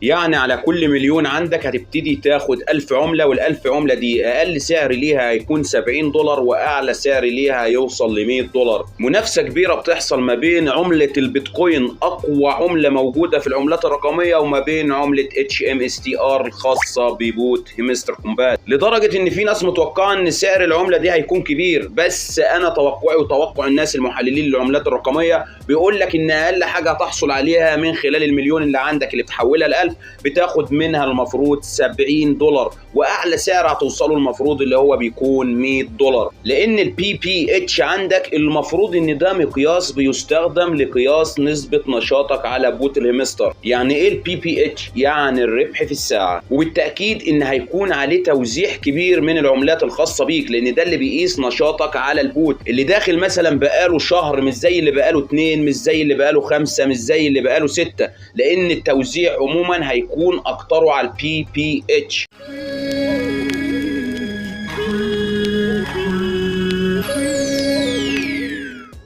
يعني على كل مليون عندك هتبتدي تاخد 1000 عملة، وال1000 عملة دي أقل سعر ليها هيكون $70 وأعلى سعر ليها هيوصل ل$100. منافسة كبيرة بتحصل ما بين عملة البيتكوين أقوى عملة موجودة في العملات الرقمية وما بين عملة HMSTR الخاصة ببوت همستر كومبات، لدرجة إن في ناس متوقعة إن سعر العملة دي هيكون كبير. بس أنا توقعي وتوقع الناس المحللين للعملات الرقمية بيقول لك إن أقل حاجة هتحصل عليها من خلال المليون اللي عندك اللي بتحولها ل1000 بتاخد منها المفروض $70، واعلى سعر هتوصله المفروض اللي هو بيكون $100. لان البي بي اتش عندك المفروض ان ده مقياس بيستخدم لقياس نسبة نشاطك على بوت الهمستر. يعني ايه البي بي اتش؟ يعني الربح في الساعة، وبالتأكيد ان هيكون عليه توزيع كبير من العملات الخاصة بيك، لان ده اللي بيقيس نشاطك على البوت اللي داخل مثلا بقاله شهر، مش زي اللي بقاله 2، مش زي اللي بقاله 5، مش زي اللي بقاله 6، لان التوزيع عموما هيكون اكتره على البي بي اتش.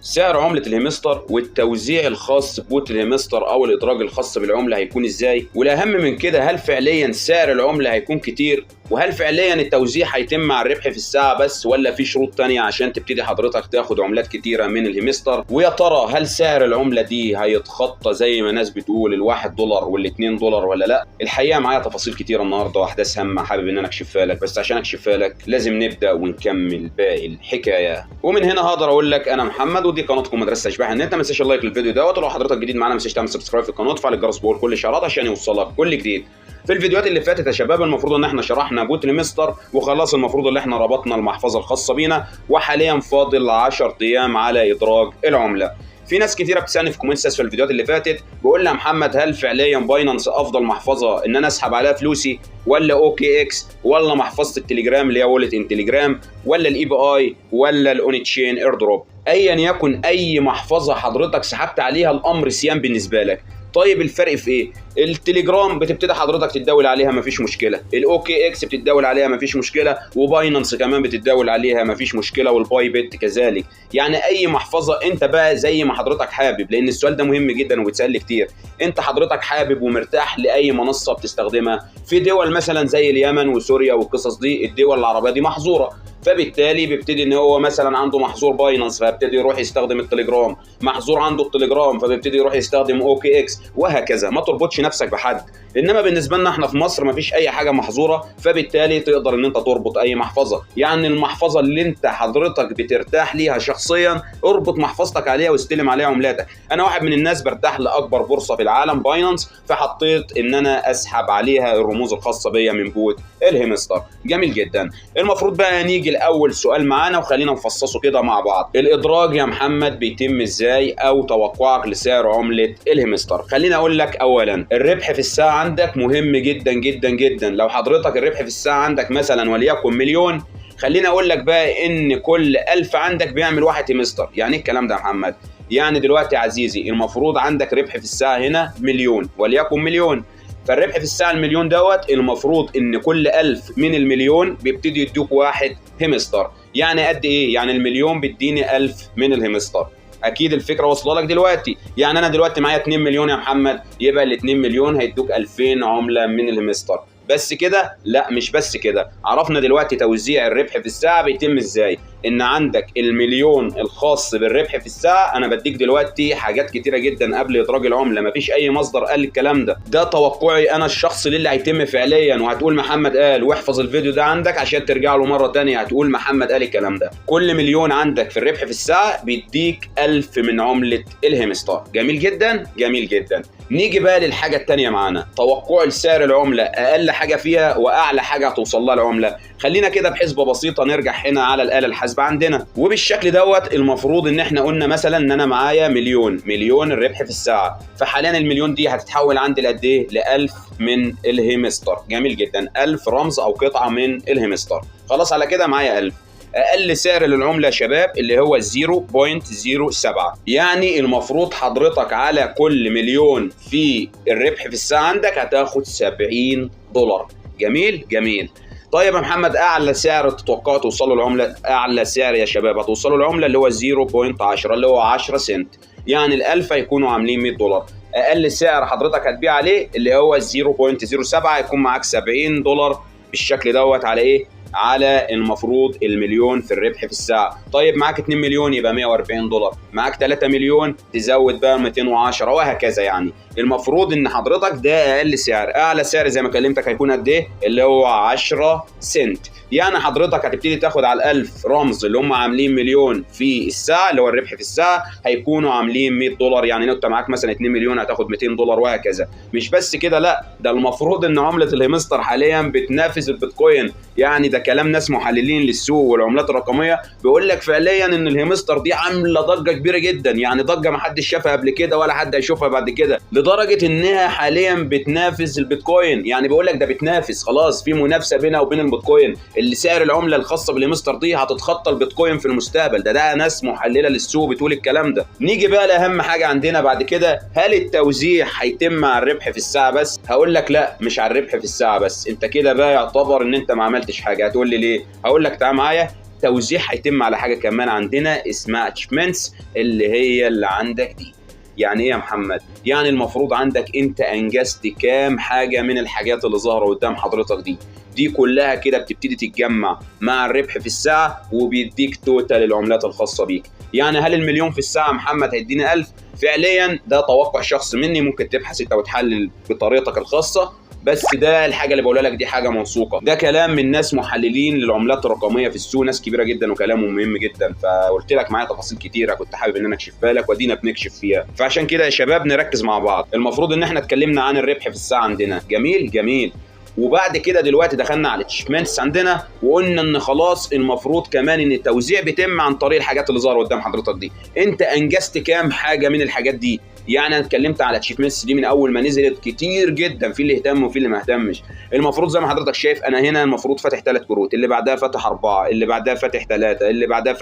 سعر عملة الهمستر والتوزيع الخاص ببوت الهمستر او الادراج الخاص بالعملة هيكون ازاي؟ والاهم من كده، هل فعليا سعر العملة هيكون كتير؟ وهل فعليا التوزيع هيتم مع الربح في الساعة بس، ولا في شروط تانية عشان تبتدي حضرتك تاخد عملات كتيرة من الهمستر؟ ويا ترى هل سعر العملة دي هيتخطى زي ما ناس بتقول $1 وال$2 ولا لا؟ الحقيقة معايا تفاصيل كتيرة النهاردة واحداث هامة حابب ان انا اكشفها لك، بس عشان اكشفها لك لازم نبدأ ونكمل باقي الحكاية. ومن هنا هقدر اقول لك انا محمد، ودي قناتكم مدرسة اشباح النت. ما تنساش اللايك للفيديو دوت، ولو حضرتك جديد معانا ما تنساش تعمل سبسكرايب في القناة وتفعل الجرس بول كل اشعارات عشان يوصلك كل جديد. في الفيديوهات اللي فاتت يا شباب المفروض ان احنا شرحنا بوت الهمستر وخلاص، المفروض ان احنا ربطنا المحفظه الخاصه بينا، وحاليا فاضل 10 ايام على ادراج العمله. في ناس كتيره بتسالني في كومنتس في الفيديوهات اللي فاتت بقول لي يا محمد هل فعليا باينانس افضل محفظه ان انا اسحب عليها فلوسي، ولا OKX، ولا محفظه التليجرام اللي هي وولت ان تليجرام، ولا الاي بي اي، ولا الاون تشين اير دروب؟ ايا يكن اي محفظه حضرتك سحبت عليها الامر سيان بالنسبه لك. طيب الفرق في ايه؟ التليجرام بتبتدي حضرتك تتداول عليها مفيش مشكله، الOKX بتتداول عليها مفيش مشكله، وباينانس كمان بتتداول عليها مفيش مشكله، والباي بيت كذلك. يعني اي محفظه انت بقى زي ما حضرتك حابب، لان السؤال ده مهم جدا وبيتسال كتير. انت حضرتك حابب ومرتاح لاي منصه بتستخدمها؟ في دول مثلا زي اليمن وسوريا والقصص دي، الدول العربيه دي محظوره، فبالتالي بيبتدي ان هو مثلا عنده محظور باينانس فبيبتدي يروح يستخدم التليجرام، محظور عنده التليجرام فبيبتدي يروح يستخدم OKX، وهكذا. ما تربطش نفسك بحد. انما بالنسبه لنا احنا في مصر مفيش اي حاجه محظوره، فبالتالي تقدر ان انت تربط اي محفظه. يعني المحفظه اللي انت حضرتك بترتاح ليها شخصيا اربط محفظتك عليها واستلم عليها عملاتك. انا واحد من الناس برتاح لاكبر بورصه في العالم باينانس، فحطيت ان انا اسحب عليها الرموز الخاصه بيا من بوت الهمستر. جميل جدا. المفروض بقى نيجي لاول سؤال معانا وخلينا نفصصه كده مع بعض. الادراج يا محمد بيتم ازاي، او توقعك لسعر عمله الهمستر؟ خليني اقول لك اولا الربح في الساعه عندك مهم جدا جدا جدا. لو حضرتك الربح في الساعه عندك مثلا وليكن مليون، خليني اقول لك بقى ان كل 1000 عندك بيعمل 1 همستر. يعني ايه الكلام ده يا محمد؟ يعني دلوقتي عزيزي المفروض عندك ربح في الساعه هنا مليون، وليكن مليون، فالربح في الساعه المليون دوت المفروض ان كل 1000 من المليون بيبتدي يدوك 1 همستر. يعني قد ايه؟ يعني المليون بيديني 1000 من الهمستر. اكيد الفكره واصله لك دلوقتي. يعني انا دلوقتي معايا 2 مليون يا محمد، يبقى ال 2 مليون هيدوك 2000 عمله من الهمستر. بس كده؟ لا مش بس كده. عرفنا دلوقتي توزيع الربح في الساعه بيتم ازاي. ان عندك المليون الخاص بالربح في الساعه، انا بديك دلوقتي حاجات كتيره جدا قبل ادراج العمله، مفيش اي مصدر قال الكلام ده، ده توقعي انا الشخصي للي هيتم فعليا. وهتقول محمد قال، واحفظ الفيديو ده عندك عشان ترجع له مره ثانيه هتقول محمد قال الكلام ده. كل مليون عندك في الربح في الساعه بيديك 1000 من عمله الهمستر. جميل جدا جميل جدا. نيجي بقى للحاجه الثانيه معانا، توقع السعر العمله، اقل حاجه فيها واعلى حاجه هتوصل لها العمله. خلينا كده بحسبه بسيطه نرجع هنا على الاله الحاسبه عندنا، وبالشكل دوت المفروض ان احنا قلنا مثلا ان انا معايا مليون الربح في الساعه، فحاليا المليون دي هتتحول عندي لقد ايه؟ ل1000 من الهمستر. جميل جدا. 1000 رمز او قطعه من الهمستر. خلاص على كده معايا 1000. اقل سعر للعمله يا شباب اللي هو 0.07، يعني المفروض حضرتك على كل مليون في الربح في الساعه عندك هتاخد $70. جميل جميل. طيب يا محمد اعلى سعر تتوقعه توصله العمله؟ اعلى سعر يا شباب هتوصله العمله اللي هو 0.10 اللي هو 10 سنت، يعني ال1000 هيكونوا عاملين $100. اقل سعر حضرتك هتبيع عليه اللي هو 0.07 هيكون معاك $70 بالشكل دوت على ايه؟ على المفروض المليون في الربح في الساعه. طيب معاك 2 مليون يبقى $140، معاك 3 مليون تزود بقى 210 وهكذا. يعني المفروض ان حضرتك ده اقل سعر. اعلى سعر زي ما كلمتك هيكون قد ايه؟ اللي هو 10 سنت. يعني حضرتك هتبتدي تاخد على 1000 رمز اللي هم عاملين مليون في الساعه اللي هو الربح في الساعه هيكونوا عاملين $100. يعني انت معاك مثلا 2 مليون هتاخد $200 وهكذا. مش بس كده، لا ده المفروض ان عمله الهيمستر حاليا بتنافس البيتكوين. يعني ده كلام ناس محللين للسوق والعملات الرقميه بيقول لك فعليا ان الهيمستر دي عامله ضجه كبيره جدا، يعني ضجه ما حدش شافها قبل كده ولا حد هيشوفها بعد كده، لدرجه انها حاليا بتنافس البيتكوين. يعني بيقول لك ده بتنافس، خلاص في منافسه بينها وبين البيتكوين، اللي سعر العمله الخاصه بالهيمستر دي هتتخطى البيتكوين في المستقبل. ده ناس محلله للسوق بتقول الكلام ده. نيجي بقى لاهم حاجه عندنا بعد كده، هل التوزيع هيتم على الربح في الساعه بس؟ هقول لك لا، مش على الربح في الساعه بس. انت كده بقى يعتبر ان انت ما عملتش حاجه. هتقول لي ليه؟ هقول لك تعال معايا. توزيع هيتم على حاجه كمان عندنا اسمها اتشمنتس اللي هي اللي عندك دي. يعني ايه يا محمد؟ يعني المفروض عندك انت انجزت كام حاجه من الحاجات اللي ظاهره قدام حضرتك دي كلها كده بتبتدي تتجمع مع الربح في الساعه وبيديك توتال العملات الخاصه بيك. يعني هل المليون في الساعه محمد هيديني 1000؟ فعليا ده توقع شخص مني، ممكن تبحث انت وتحلل بطريقتك الخاصه، بس ده الحاجه اللي بقولها لك دي حاجه موثوقه. ده كلام من ناس محللين للعملات الرقميه في السوق، ناس كبيره جدا وكلامهم مهم جدا. فقلت لك معايا تفاصيل كتيره كنت حابب ان انا اكشفها لك وادينا بنكشف فيها. فعشان كده يا شباب نركز مع بعض. المفروض ان احنا اتكلمنا عن الربح في الساعه عندنا، جميل جميل. وبعد كده دلوقتي دخلنا على الاتشمنتس عندنا وقلنا ان خلاص المفروض كمان ان التوزيع بيتم عن طريق الحاجات اللي ظاهره قدام حضرتك دي. انت انجزت كام حاجه من الحاجات دي؟ يعني انا اتكلمت على الاتشيفمنتس دي من اول ما نزلت كتير جدا، في اللي اهتم وفي اللي ما اهتمش. المفروض زي ما حضرتك شايف انا هنا المفروض فاتح 3 كروت، اللي بعدها فاتح 4، اللي بعدها فاتح 3، اللي بعدها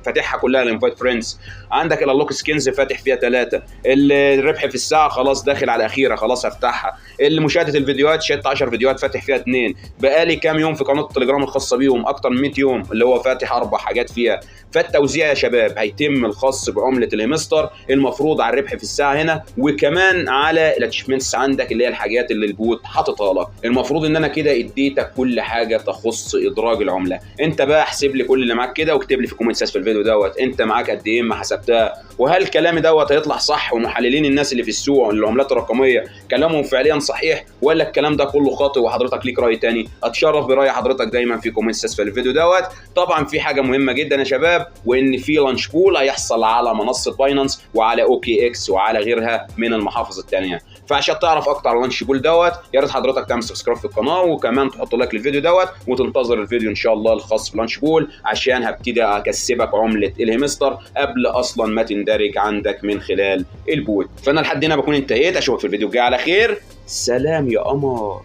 فاتحها كلها الانفايت فريندز. عندك الالوك سكينز فاتح فيها 3، الربح في الساعه خلاص داخل على الاخيره خلاص هفتحها، اللي مشاهده الفيديوهات شات 10 فيديوهات فاتح فيها 2، بقالي كام يوم في قناه التليجرام الخاصه بيهم اكتر من 100 يوم اللي هو فاتح 4 حاجات فيها. فالتوزيع يا شباب هيتم الخاص بعمله الهيمستر المفروض على الربح في الساعه هنا، وكمان على الاتشمنتس عندك اللي هي الحاجات اللي البوت حاططها لك. المفروض ان انا كده اديتك كل حاجه تخص ادراج العمله. انت بقى احسب لي كل اللي معاك كده واكتب لي في الكومنتس في الفيديو دوت انت معاك قد ايه ما حسبتها، وهل كلامي دوت هيطلع صح ومحللين الناس اللي في السوق العملات الرقميه كلامهم فعليا صحيح ولا الكلام ده كله خاطئ وحضرتك ليك راي تاني؟ اتشرف براي حضرتك دايما في كومنتس في الفيديو دوت. طبعا في حاجه مهمه جدا يا شباب، وان في لانش بول هيحصل على منصه باينانس وعلى اوكي اكس وعلى غيرها من المحافظ الثانيه. فعشان تعرف اكتر على لانش بول دوت يا ريت حضرتك تعمل سبسكرايب في القناه وكمان تحط لايك للفيديو دوت وتنتظر الفيديو ان شاء الله الخاص بلانش بول عشان هبتدي اكسبك عمله الهيمستر قبل اصلا ما تندرج عندك من خلال البوت. فانا لحد هنا بكون انتهيت، اشوفك في الفيديو الجاي على خير. سلام يا قمر.